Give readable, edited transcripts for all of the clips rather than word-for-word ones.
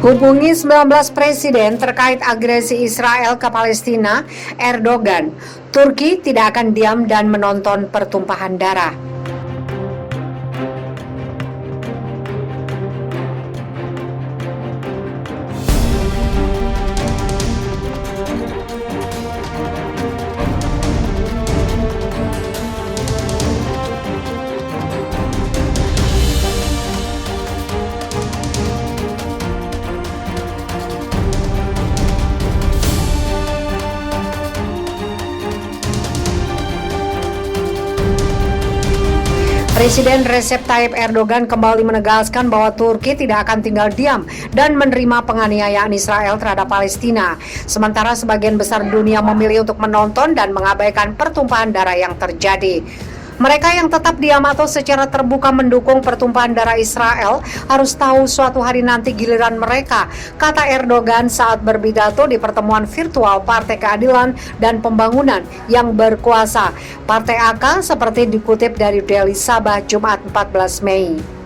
Hubungi 19 presiden terkait agresi Israel ke Palestina, Erdogan. Turki tidak akan diam dan menonton pertumpahan darah. Presiden Recep Tayyip Erdogan kembali menegaskan bahwa Turki tidak akan tinggal diam dan menerima penganiayaan Israel terhadap Palestina. Sementara sebagian besar dunia memilih untuk menonton dan mengabaikan pertumpahan darah yang terjadi. Mereka yang tetap diam atau secara terbuka mendukung pertumpahan darah Israel harus tahu suatu hari nanti giliran mereka, kata Erdogan saat berpidato di pertemuan virtual Partai Keadilan dan Pembangunan yang berkuasa, Partai AK, seperti dikutip dari Daily Sabah Jumat 14 Mei.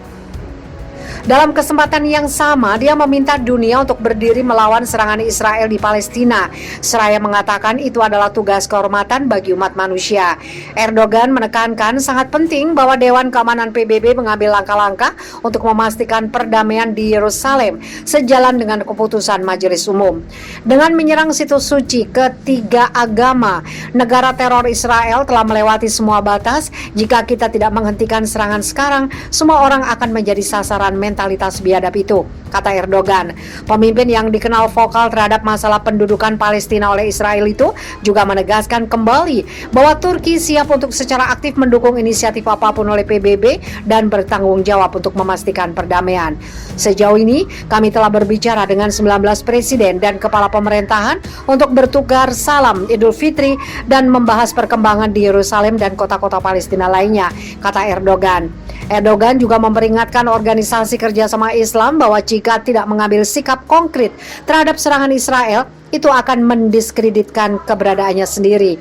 Dalam kesempatan yang sama, dia meminta dunia untuk berdiri melawan serangan Israel di Palestina. Seraya mengatakan itu adalah tugas kehormatan bagi umat manusia. Erdogan menekankan sangat penting bahwa Dewan Keamanan PBB mengambil langkah-langkah untuk memastikan perdamaian di Yerusalem sejalan dengan keputusan Majelis Umum. Dengan menyerang situs suci ketiga agama, negara teror Israel telah melewati semua batas. Jika kita tidak menghentikan serangan sekarang, semua orang akan menjadi sasaran mentalitas biadab itu, kata Erdogan. Pemimpin yang dikenal vokal terhadap masalah pendudukan Palestina oleh Israel itu juga menegaskan kembali bahwa Turki siap untuk secara aktif mendukung inisiatif apapun oleh PBB dan bertanggung jawab untuk memastikan perdamaian. Sejauh ini, kami telah berbicara dengan 19 presiden dan kepala pemerintahan untuk bertukar salam Idul Fitri dan membahas perkembangan di Yerusalem dan kota-kota Palestina lainnya, kata Erdogan. Erdogan juga memperingatkan organisasi kerjasama Islam bahwa jika tidak mengambil sikap konkret terhadap serangan Israel, itu akan mendiskreditkan keberadaannya sendiri.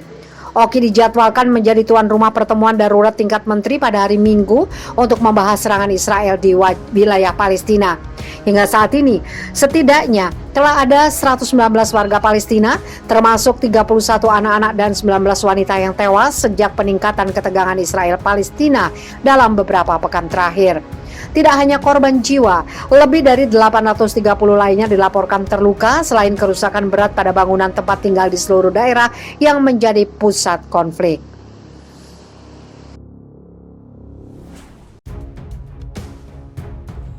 Oki dijadwalkan menjadi tuan rumah pertemuan darurat tingkat menteri pada hari Minggu untuk membahas serangan Israel di wilayah Palestina. Hingga saat ini, setidaknya telah ada 119 warga Palestina, termasuk 31 anak-anak dan 19 wanita yang tewas sejak peningkatan ketegangan Israel-Palestina dalam beberapa pekan terakhir. Tidak hanya korban jiwa, lebih dari 830 lainnya dilaporkan terluka selain kerusakan berat pada bangunan tempat tinggal di seluruh daerah yang menjadi pusat konflik.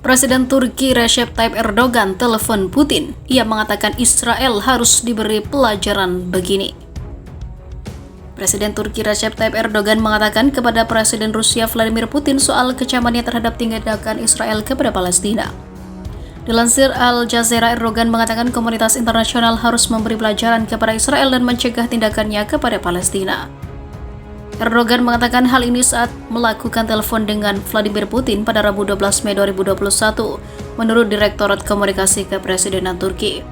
Presiden Turki Recep Tayyip Erdogan telepon Putin. Ia mengatakan Israel harus diberi pelajaran begini. Presiden Turki Recep Tayyip Erdogan mengatakan kepada Presiden Rusia Vladimir Putin soal kecamannya terhadap tindakan Israel kepada Palestina. Dilansir Al Jazeera, Erdogan mengatakan komunitas internasional harus memberi pelajaran kepada Israel dan mencegah tindakannya kepada Palestina. Erdogan mengatakan hal ini saat melakukan telepon dengan Vladimir Putin pada Rabu 12 Mei 2021, menurut Direktorat Komunikasi Kepresidenan Turki.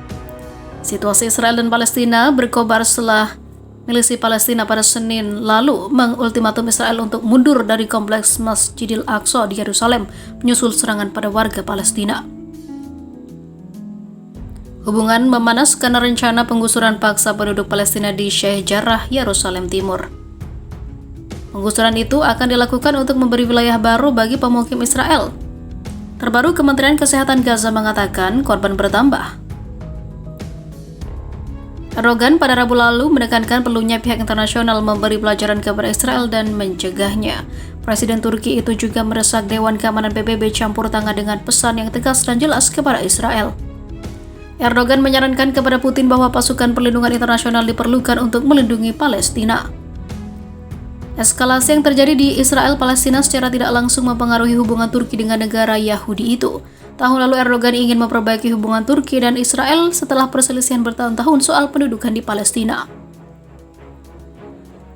Situasi Israel dan Palestina berkobar setelah milisi Palestina pada Senin lalu mengultimatum Israel untuk mundur dari kompleks Masjidil Aqsa di Yerusalem, menyusul serangan pada warga Palestina. Hubungan memanas karena rencana penggusuran paksa penduduk Palestina di Sheikh Jarrah, Yerusalem Timur. Penggusuran itu akan dilakukan untuk memberi wilayah baru bagi pemukim Israel. Terbaru, Kementerian Kesehatan Gaza mengatakan korban bertambah. Erdogan pada Rabu lalu menekankan perlunya pihak internasional memberi pelajaran kepada Israel dan mencegahnya. Presiden Turki itu juga mendesak Dewan Keamanan PBB campur tangan dengan pesan yang tegas dan jelas kepada Israel. Erdogan menyarankan kepada Putin bahwa pasukan perlindungan internasional diperlukan untuk melindungi Palestina. Eskalasi yang terjadi di Israel-Palestina secara tidak langsung mempengaruhi hubungan Turki dengan negara Yahudi itu. Tahun lalu Erdogan ingin memperbaiki hubungan Turki dan Israel setelah perselisihan bertahun-tahun soal pendudukan di Palestina.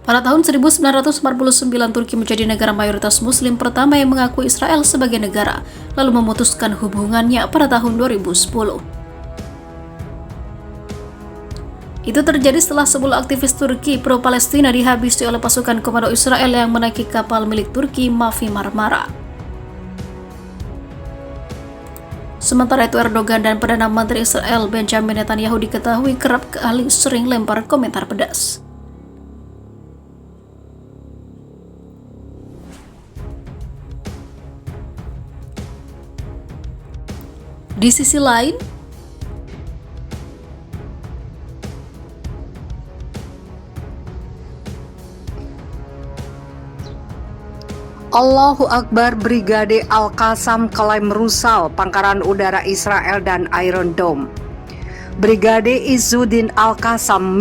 Pada tahun 1949, Turki menjadi negara mayoritas Muslim pertama yang mengakui Israel sebagai negara, lalu memutuskan hubungannya pada tahun 2010. Itu terjadi setelah 10 aktivis Turki pro-Palestina dihabisi oleh pasukan komando Israel yang menaiki kapal milik Turki Mavi Marmara. Sementara itu Erdogan dan Perdana Menteri Israel Benjamin Netanyahu diketahui kerap kali sering lempar komentar pedas. Di sisi lain, Allahu Akbar, Brigade Al-Qassam klaim Rusal Pangkalan Udara Israel dan Iron Dome. Brigade Izzuddin Al-Qassam,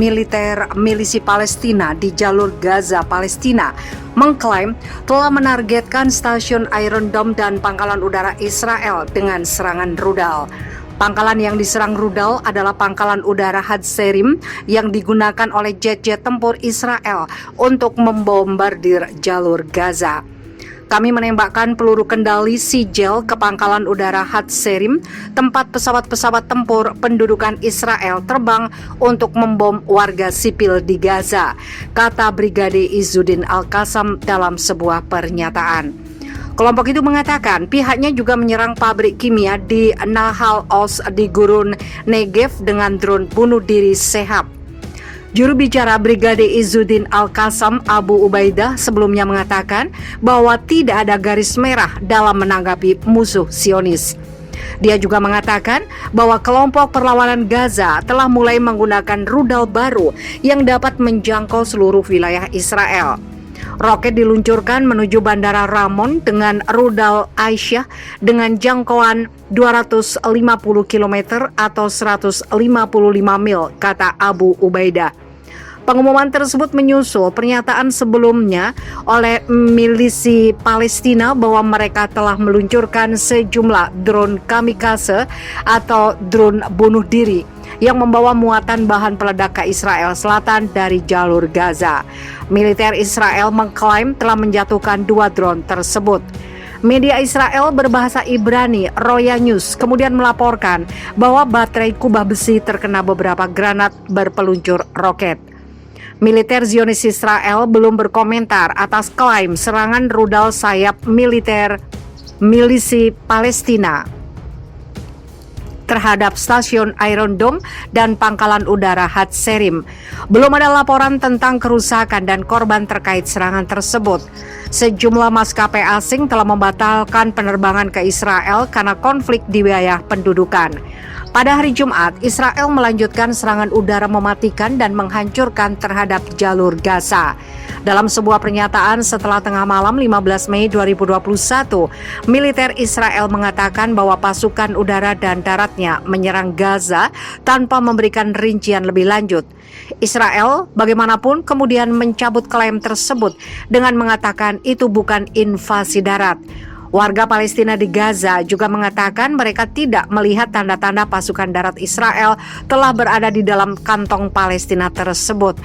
milisi Palestina di jalur Gaza, Palestina, mengklaim telah menargetkan stasiun Iron Dome dan Pangkalan Udara Israel dengan serangan rudal. Pangkalan yang diserang rudal adalah Pangkalan Udara Hatzerim yang digunakan oleh jet-jet tempur Israel untuk membombardir jalur Gaza. Kami menembakkan peluru kendali Sigel ke Pangkalan Udara Hatzerim, tempat pesawat-pesawat tempur pendudukan Israel terbang untuk membom warga sipil di Gaza, kata Brigade Izzuddin Al-Qassam dalam sebuah pernyataan. Kelompok itu mengatakan pihaknya juga menyerang pabrik kimia di Nahal Oz di Gurun Negev dengan drone bunuh diri Sehab. Juru bicara Brigade Izzuddin Al-Qassam, Abu Ubaidah, sebelumnya mengatakan bahwa tidak ada garis merah dalam menanggapi musuh Zionis. Dia juga mengatakan bahwa kelompok perlawanan Gaza telah mulai menggunakan rudal baru yang dapat menjangkau seluruh wilayah Israel. Roket diluncurkan menuju Bandara Ramon dengan rudal Aisyah dengan jangkauan 250 km atau 155 mil, kata Abu Ubaidah. Pengumuman tersebut menyusul pernyataan sebelumnya oleh milisi Palestina bahwa mereka telah meluncurkan sejumlah drone kamikaze atau drone bunuh diri yang membawa muatan bahan peledak ke Israel Selatan dari jalur Gaza. Militer Israel mengklaim telah menjatuhkan 2 drone tersebut. Media Israel berbahasa Ibrani, Roya News, kemudian melaporkan bahwa baterai kubah besi terkena beberapa granat berpeluncur roket. Militer Zionis Israel belum berkomentar atas klaim serangan rudal sayap milisi Palestina terhadap stasiun Iron Dome dan Pangkalan Udara Hatzerim. Belum ada laporan tentang kerusakan dan korban terkait serangan tersebut. Sejumlah maskapai asing telah membatalkan penerbangan ke Israel karena konflik di wilayah pendudukan. Pada hari Jumat, Israel melanjutkan serangan udara mematikan dan menghancurkan terhadap jalur Gaza. Dalam sebuah pernyataan setelah tengah malam 15 Mei 2021, militer Israel mengatakan bahwa pasukan udara dan daratnya menyerang Gaza tanpa memberikan rincian lebih lanjut. Israel bagaimanapun kemudian mencabut klaim tersebut dengan mengatakan itu bukan invasi darat. Warga Palestina di Gaza juga mengatakan mereka tidak melihat tanda-tanda pasukan darat Israel telah berada di dalam kantong Palestina tersebut.